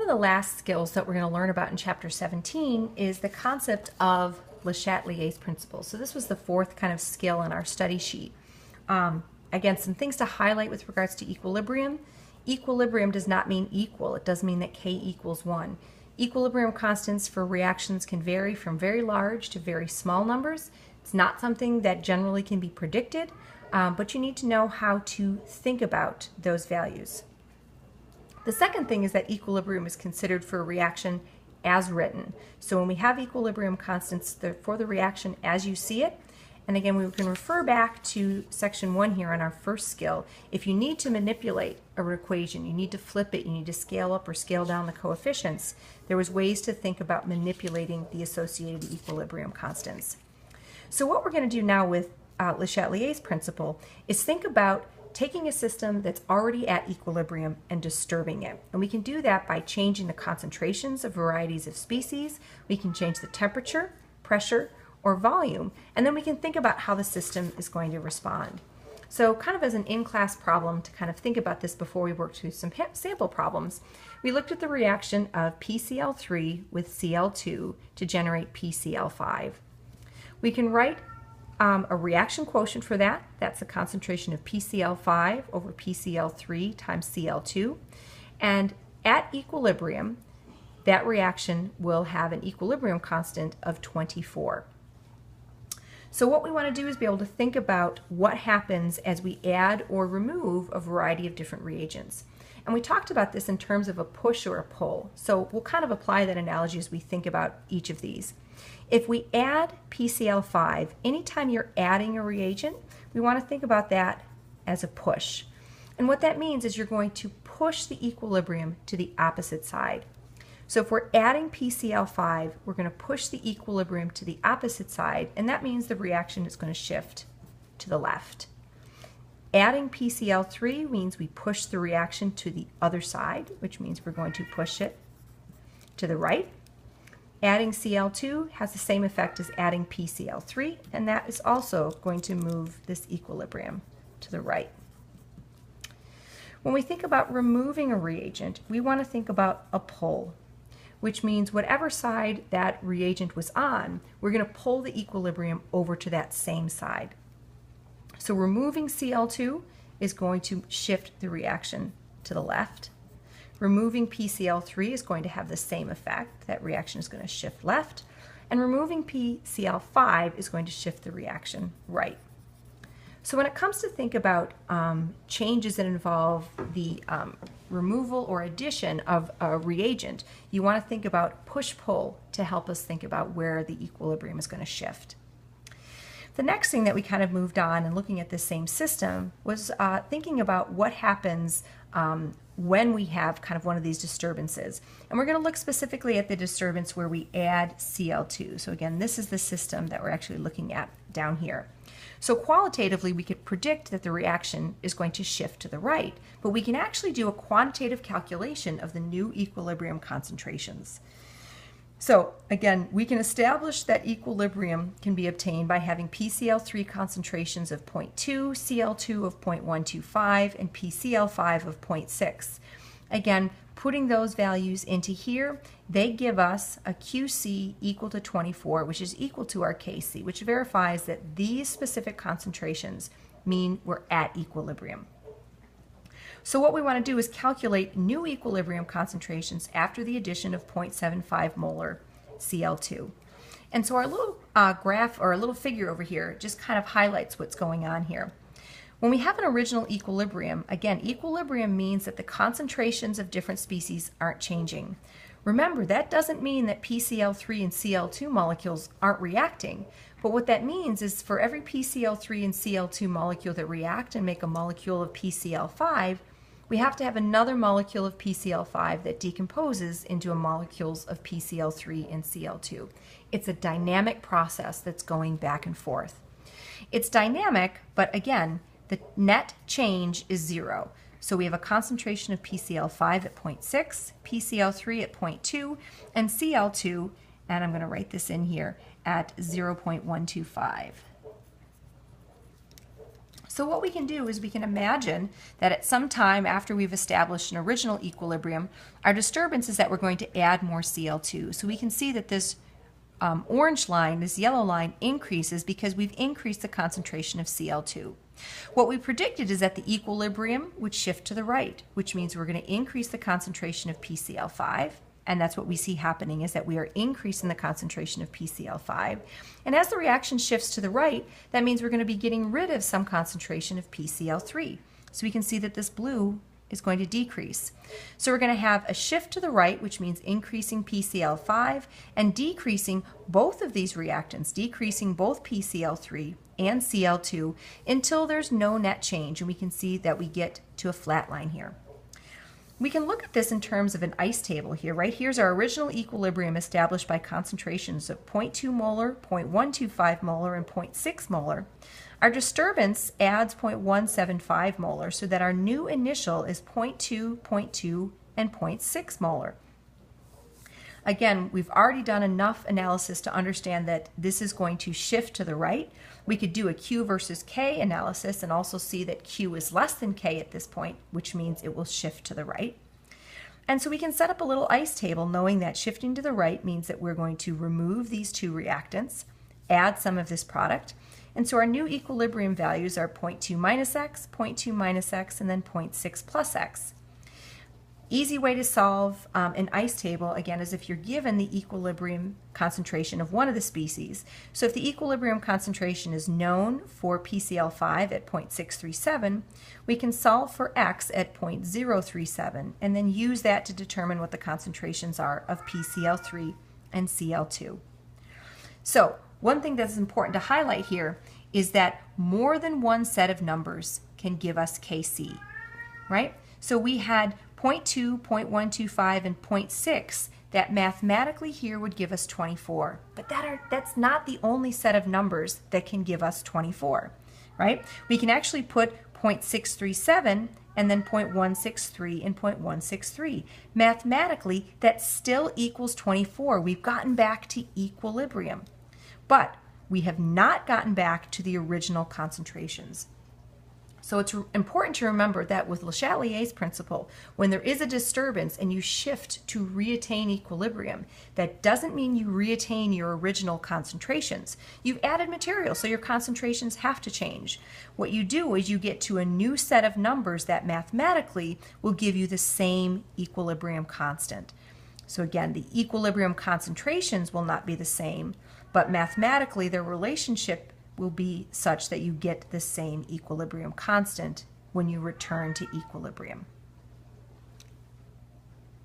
of the last skills that we're going to learn about in Chapter 17 is the concept of LeChatelier's principle. So this was the fourth kind of skill in our study sheet. Again, some things to highlight with regards to equilibrium. Equilibrium does not mean equal. It does mean that K equals 1. Equilibrium constants for reactions can vary from very large to very small numbers. It's not something that generally can be predicted, but you need to know how to think about those values. The second thing is that equilibrium is considered for a reaction as written. So when we have equilibrium constants for the reaction as you see it, and again, we can refer back to section 1 here on our first skill. If you need to manipulate an equation, you need to flip it, you need to scale up or scale down the coefficients, there was ways to think about manipulating the associated equilibrium constants. So what we're going to do now with LeChatelier's principle is think about taking a system that's already at equilibrium and disturbing it. And we can do that by changing the concentrations of varieties of species. We can change the temperature, pressure, or volume, and then we can think about how the system is going to respond. So kind of as an in-class problem to kind of think about this before we work through some sample problems, we looked at the reaction of PCl3 with Cl2 to generate PCl5. We can write a reaction quotient for that. That's the concentration of PCl5 over PCl3 times Cl2. And at equilibrium, that reaction will have an equilibrium constant of 24. So what we want to do is be able to think about what happens as we add or remove a variety of different reagents. And we talked about this in terms of a push or a pull. So we'll kind of apply that analogy as we think about each of these. If we add PCl5, anytime you're adding a reagent, we want to think about that as a push. And what that means is you're going to push the equilibrium to the opposite side. So if we're adding PCl5, we're going to push the equilibrium to the opposite side, and that means the reaction is going to shift to the left. Adding PCl3 means we push the reaction to the other side, which means we're going to push it to the right. Adding Cl2 has the same effect as adding PCl3, and that is also going to move this equilibrium to the right. When we think about removing a reagent, we want to think about a pull, which means whatever side that reagent was on, we're going to pull the equilibrium over to that same side. So removing Cl2 is going to shift the reaction to the left. Removing PCl3 is going to have the same effect. That reaction is going to shift left. And removing PCl5 is going to shift the reaction right. So when it comes to think about changes that involve the removal or addition of a reagent, you want to think about push-pull to help us think about where the equilibrium is going to shift. The next thing that we kind of moved on and looking at this same system was thinking about what happens when we have kind of one of these disturbances. And we're going to look specifically at the disturbance where we add Cl2. So again, this is the system that we're actually looking at down here. So qualitatively, we could predict that the reaction is going to shift to the right, but we can actually do a quantitative calculation of the new equilibrium concentrations. So again, we can establish that equilibrium can be obtained by having PCl3 concentrations of 0.2, Cl2 of 0.125, and PCl5 of 0.6. Again, putting those values into here, they give us a QC equal to 24, which is equal to our KC, which verifies that these specific concentrations mean we're at equilibrium. So what we want to do is calculate new equilibrium concentrations after the addition of 0.75 molar Cl2. And so our little graph or a little figure over here just kind of highlights what's going on here. When we have an original equilibrium, again, equilibrium means that the concentrations of different species aren't changing. Remember, that doesn't mean that PCl3 and Cl2 molecules aren't reacting, but what that means is for every PCl3 and Cl2 molecule that react and make a molecule of PCl5, we have to have another molecule of PCl5 that decomposes into a molecules of PCl3 and Cl2. It's a dynamic process that's going back and forth. It's dynamic, but again, the net change is 0. So we have a concentration of PCl5 at 0.6, PCl3 at 0.2, and Cl2, and I'm going to write this in here, at 0.125. So what we can do is we can imagine that at some time after we've established an original equilibrium, our disturbance is that we're going to add more Cl2. So we can see that this orange line, this yellow line, increases because we've increased the concentration of Cl2. What we predicted is that the equilibrium would shift to the right, which means we're going to increase the concentration of PCl5, and that's what we see happening, is that we are increasing the concentration of PCl5. And as the reaction shifts to the right, that means we're going to be getting rid of some concentration of PCl3. So we can see that this blue is going to decrease. So we're going to have a shift to the right, which means increasing PCl5 and decreasing both of these reactants, decreasing both PCl3 and Cl2 until there's no net change, and we can see that we get to a flat line here. We can look at this in terms of an ice table here. Right here's our original equilibrium established by concentrations of 0.2 molar, 0.125 molar, and 0.6 molar. Our disturbance adds 0.175 molar, so that our new initial is 0.2, 0.2, and 0.6 molar. Again, we've already done enough analysis to understand that this is going to shift to the right. We could do a Q versus K analysis and also see that Q is less than K at this point, which means it will shift to the right. And so we can set up a little ice table knowing that shifting to the right means that we're going to remove these two reactants, add some of this product, and so our new equilibrium values are 0.2 minus X, 0.2 minus X, and then 0.6 plus X. Easy way to solve an ice table, again, is if you're given the equilibrium concentration of one of the species. So if the equilibrium concentration is known for PCl5 at 0.637, we can solve for X at 0.037 and then use that to determine what the concentrations are of PCl3 and Cl2. So one thing that's important to highlight here is that more than one set of numbers can give us Kc, right? So we had 0.2, 0.125, and 0.6 that mathematically here would give us 24. But that's not the only set of numbers that can give us 24, right? We can actually put 0.637 and then 0.163 and 0.163. Mathematically, that still equals 24. We've gotten back to equilibrium. But we have not gotten back to the original concentrations. So it's important to remember that with LeChatelier's principle, when there is a disturbance and you shift to reattain equilibrium, that doesn't mean you reattain your original concentrations. You've added material, so your concentrations have to change. What you do is you get to a new set of numbers that mathematically will give you the same equilibrium constant. So again, the equilibrium concentrations will not be the same, but mathematically their relationship will be such that you get the same equilibrium constant when you return to equilibrium.